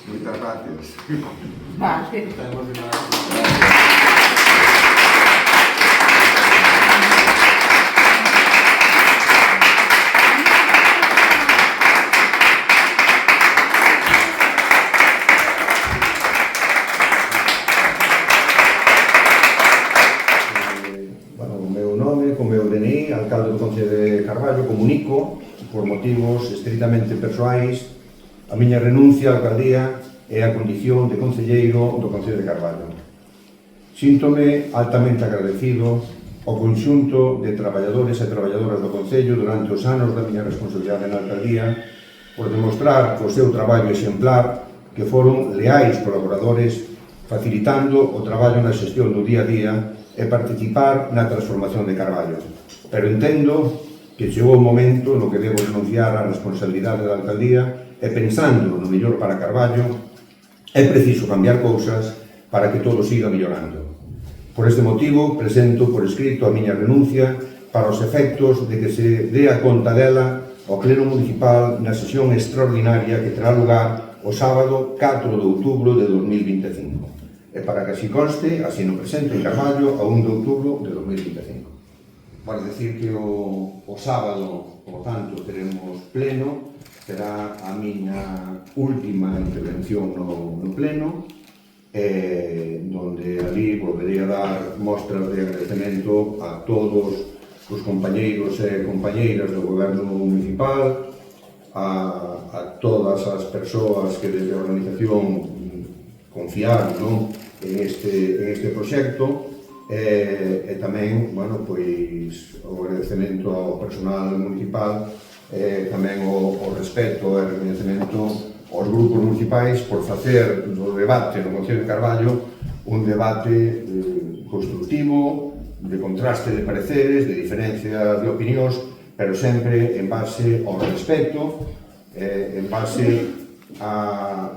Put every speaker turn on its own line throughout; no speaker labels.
Moitas gracias.
O meu nome, co meu DNI, alcalde do Concello de Carballo, comunico, por motivos estritamente persoais, a miña renuncia á alcaldía e a condición de concelleiro do Concello de Carballo. Síntome altamente agradecido ao conxunto de traballadores e traballadoras do Concello durante os anos da miña responsabilidade na alcaldía por demostrar co seu traballo exemplar que foron leais colaboradores facilitando o traballo na xestión do día a día e participar na transformación de Carballo. Pero entendo que chegou o momento no que debo renunciar á responsabilidade da alcaldía e pensando no mellor para Carballo, é preciso cambiar cousas para que todo siga mellorando. Por este motivo, presento por escrito a miña renuncia para os efectos de que se dé a conta dela ao Pleno Municipal na sesión extraordinaria que terá lugar o sábado 4 de outubro de 2025. E para que así conste, así no presento en Carballo a 1 de outubro de 2025. Vale decir que o sábado, por tanto, teremos pleno, será a miña última intervención no pleno, donde ali volverei a dar mostras de agradecemento a todos os compañeiros e compañeiras do Goberno Municipal, a todas as persoas que desde a organización confiaron en este proxecto e tamén, pois, o agradecemento ao personal municipal tamén o respeto e reconhecemento aos grupos municipais por facer do debate no Concello de Carballo un debate constructivo, de contraste de pareceres, de diferencia de opinións, pero sempre en base ao respeto, en base á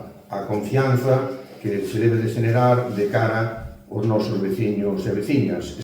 confianza que se debe de generar de cara aos nosos veciños e veciñas.